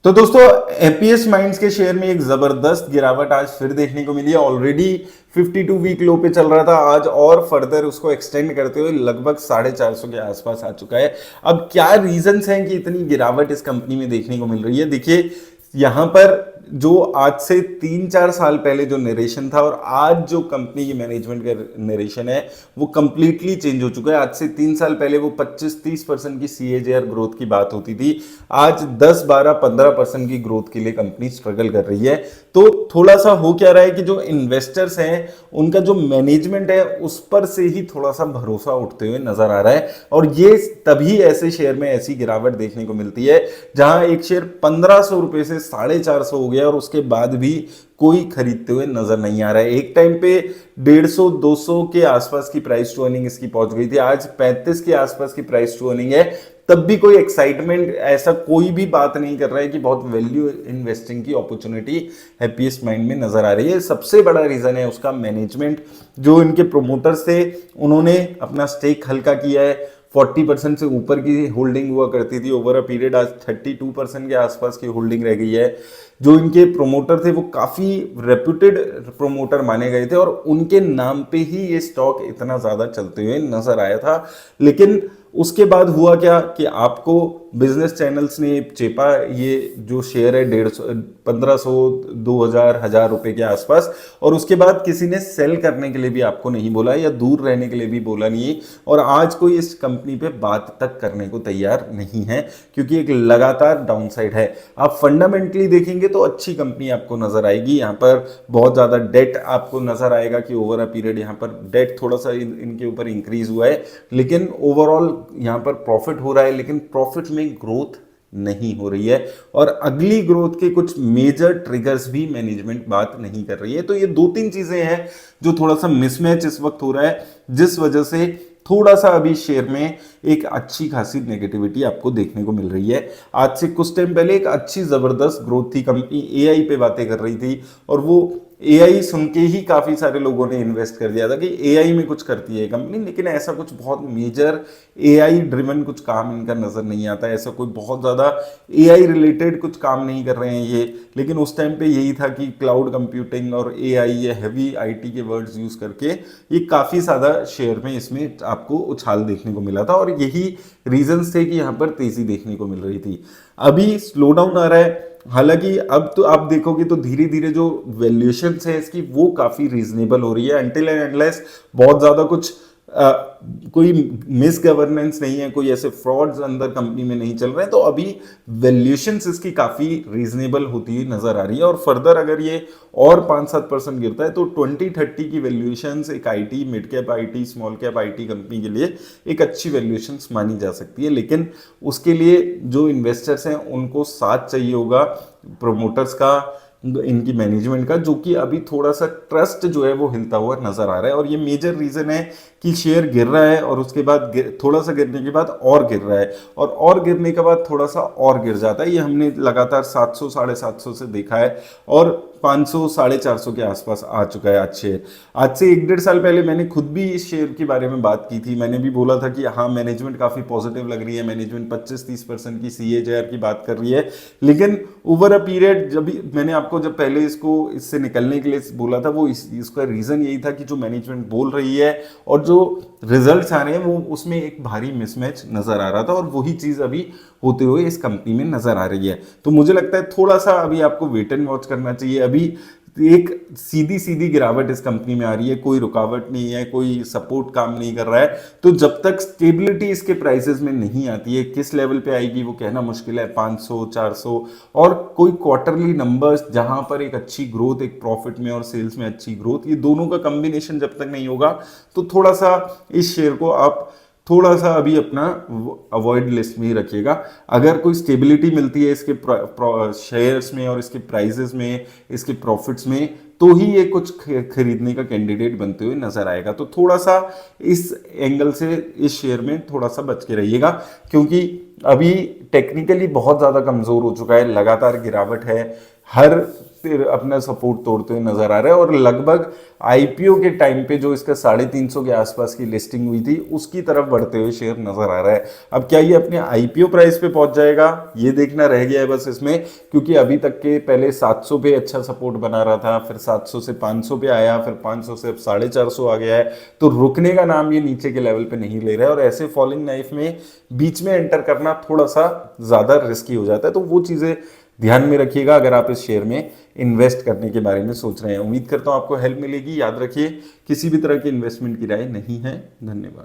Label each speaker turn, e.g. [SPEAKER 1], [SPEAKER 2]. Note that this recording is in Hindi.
[SPEAKER 1] तो दोस्तों एपीएस माइंड्स के शेयर में एक जबरदस्त गिरावट आज फिर देखने को मिली है। ऑलरेडी 52 वीक लो पे चल रहा था, आज और फर्दर उसको एक्सटेंड करते हुए लगभग 450 के आसपास आ चुका है। अब क्या रीजंस हैं कि इतनी गिरावट इस कंपनी में देखने को मिल रही है? देखिए, यहां पर जो आज से 3-4 साल पहले जो नरेशन था और आज जो कंपनी की मैनेजमेंट का नरेशन है वो कंप्लीटली चेंज हो चुका है। आज से 3 साल पहले वो 25-30% की सीएजीआर ग्रोथ की बात होती थी, आज 10-12-15% की ग्रोथ के लिए कंपनी स्ट्रगल कर रही है। तो थोड़ा सा हो क्या रहा है कि जो इन्वेस्टर्स हैं उनका जो मैनेजमेंट है उस पर से ही थोड़ा सा भरोसा उठते हुए नजर आ रहा है, और ये तभी ऐसे शेयर में ऐसी गिरावट देखने को मिलती है जहां एक शेयर 1500 रुपए से 450 हो गया और उसके बाद भी कोई खरीदते हुए नजर नहीं आ रहा है। एक टाइम पे 150-200 के आसपास की प्राइस टू अर्निंग इसकी पहुंच गई थी, आज 35 के आसपास की प्राइस टू अर्निंग है। तब भी कोई एक्साइटमेंट, ऐसा कोई भी बात नहीं कर रहा है कि बहुत वैल्यू इन्वेस्टिंग की अपॉर्चुनिटी हैप्पीएस्ट माइंड में नजर आ रही है। सबसे बड़ा रीजन है उसका मैनेजमेंट। जो इनके प्रोमोटर्स थे उन्होंने अपना स्टेक हल्का किया है। 40% से ऊपर की होल्डिंग हुआ करती थी, ओवर अ पीरियड आज 32% के आसपास की होल्डिंग रह गई है। जो इनके प्रोमोटर थे वो काफ़ी रेप्यूटेड प्रोमोटर माने गए थे और उनके नाम पे ही ये स्टॉक इतना ज़्यादा चलते हुए नजर आया था। लेकिन उसके बाद हुआ क्या कि आपको बिजनेस चैनल्स ने चेपा ये जो शेयर है 1500, 2000, 1000 रुपए के आसपास, और उसके बाद किसी ने सेल करने के लिए भी आपको नहीं बोला या दूर रहने के लिए भी बोला नहीं, और आज कोई इस कंपनी पे बात तक करने को तैयार नहीं है क्योंकि एक लगातार डाउनसाइड है। आप फंडामेंटली देखेंगे तो अच्छी कंपनी आपको नजर आएगी। यहाँ पर बहुत ज़्यादा डेट आपको नजर आएगा कि ओवर अ पीरियड यहाँ पर डेट थोड़ा सा इनके ऊपर इंक्रीज हुआ है, लेकिन ओवरऑल यहाँ पर प्रॉफिट हो रहा है, लेकिन प्रॉफिट में ग्रोथ नहीं हो रही है और अगली ग्रोथ के कुछ मेजर ट्रिगर्स भी मैनेजमेंट बात नहीं कर रही है। तो ये 2-3 चीजें हैं जो थोड़ा सा मिसमैच इस वक्त हो रहा है, जिस वजह से थोड़ा सा अभी शेयर में एक अच्छी खासी नेगेटिविटी आपको देखने को मिल रही है। आज से कुछ टाइम पहले एक अच्छी जबरदस्त ग्रोथ थी, कंपनी एआई पे बातें कर रही थी और वो एआई सुन के ही काफी सारे लोगों ने इन्वेस्ट कर दिया था कि एआई में कुछ करती है कंपनी, लेकिन ऐसा कुछ बहुत मेजर एआई ड्रिवन कुछ काम इनका नजर नहीं आता। ऐसा कोई बहुत ज्यादा एआई रिलेटेड कुछ काम नहीं कर रहे हैं ये, लेकिन उस टाइम पे यही था कि क्लाउड कंप्यूटिंग और एआई या हैवी आईटी के वर्ड्स यूज करके ये काफी ज्यादा शेयर में इसमें आपको उछाल देखने को मिला था और यही रीजंस थे कि यहाँ पर तेजी देखने को मिल रही थी। अभी स्लो डाउन आ रहा है, हालांकि अब तो आप देखोगे तो धीरे धीरे जो वैल्यूएशन है इसकी वो काफी रीजनेबल हो रही है। अनटिल एंड अनलेस बहुत ज्यादा कुछ कोई मिस गवर्नेंस नहीं है, कोई ऐसे फ्रॉड्स अंदर कंपनी में नहीं चल रहे हैं, तो अभी वैल्यूएशंस इसकी काफी रीजनेबल होती हुई नजर आ रही है। और फर्दर अगर ये और 5-7% गिरता है तो 2030 की वैल्यूएशंस एक IT, mid cap IT, small cap IT company के लिए एक अच्छी वैल्यूएशंस मानी जा सकती है। लेकिन उसके लिए जो इन्वेस्टर्स हैं उनको साथ चाहिए होगा प्रोमोटर्स का, इनकी मैनेजमेंट का, जो कि अभी थोड़ा सा ट्रस्ट जो है वो हिलता हुआ नजर आ रहा है। और ये मेजर रीजन है कि शेयर गिर रहा है और उसके बाद थोड़ा सा गिरने के बाद और गिर रहा है और गिरने के बाद थोड़ा सा और गिर जाता है। ये हमने लगातार 700, 750 से देखा है और 500, 450 के आसपास आ चुका है आज शेयर। आज से 1-1.5 साल पहले मैंने खुद भी इस शेयर के बारे में बात की थी। मैंने भी बोला था कि हाँ, मैनेजमेंट काफी पॉजिटिव लग रही है, मैनेजमेंट 25-30% की सीएजीआर की बात कर रही है, लेकिन ओवर अ पीरियड जब पहले इसको इससे निकलने के लिए बोला था वो इसका रीजन यही था कि जो मैनेजमेंट बोल रही है और जो रिजल्ट्स आ रहे हैं वो उसमें एक भारी मिसमैच नजर आ रहा था, और वही चीज अभी होते हुए इस कंपनी में नजर आ रही है। तो मुझे लगता है थोड़ा सा अभी आपको वेट एंड वॉच करना चाहिए। अभी एक सीधी सीधी गिरावट इस कंपनी में आ रही है, कोई रुकावट नहीं है, कोई सपोर्ट काम नहीं कर रहा है। तो जब तक स्टेबिलिटी इसके प्राइसेस में नहीं आती है, किस लेवल पे आएगी वो कहना मुश्किल है, 500, 400 और कोई क्वार्टरली नंबर्स जहां पर एक अच्छी ग्रोथ, एक प्रॉफिट में और सेल्स में अच्छी ग्रोथ, ये दोनों का कॉम्बिनेशन जब तक नहीं होगा तो थोड़ा सा इस शेयर को आप थोड़ा सा अभी अपना अवॉइड लिस्ट में ही रखिएगा। अगर कोई स्टेबिलिटी मिलती है इसके शेयर्स में और इसके प्राइसेस में, इसके प्रॉफिट्स में, तो ही ये कुछ खरीदने का कैंडिडेट बनते हुए नजर आएगा। तो थोड़ा सा इस एंगल से इस शेयर में थोड़ा सा बच के रहिएगा, क्योंकि अभी टेक्निकली बहुत ज्यादा कमजोर हो चुका है, लगातार गिरावट है। हर फिर अपना सपोर्ट तोड़ते हुए नजर आ रहा है और लगभग आईपीओ के टाइम पे जो इसका 350 के आसपास की लिस्टिंग हुई थी उसकी तरफ बढ़ते हुए शेयर नजर आ रहा है। अब क्या ये अपने आईपीओ प्राइस पे पहुंच जाएगा, ये देखना रह गया है बस इसमें, क्योंकि अभी तक के पहले 700 पे अच्छा सपोर्ट बना रहा था, फिर 700 से 500 पे आया, फिर 500 से अब 450 आ गया है। तो रुकने का नाम ये नीचे के लेवल पे नहीं ले रहा है और ऐसे फॉलिंग नाइफ में बीच में एंटर करना थोड़ा सा ज्यादा रिस्की हो जाता है। तो वो चीजें ध्यान में रखिएगा अगर आप इस शेयर में इन्वेस्ट करने के बारे में सोच रहे हैं। उम्मीद करता हूं आपको हेल्प मिलेगी। याद रखिए किसी भी तरह की इन्वेस्टमेंट की राय नहीं है। धन्यवाद।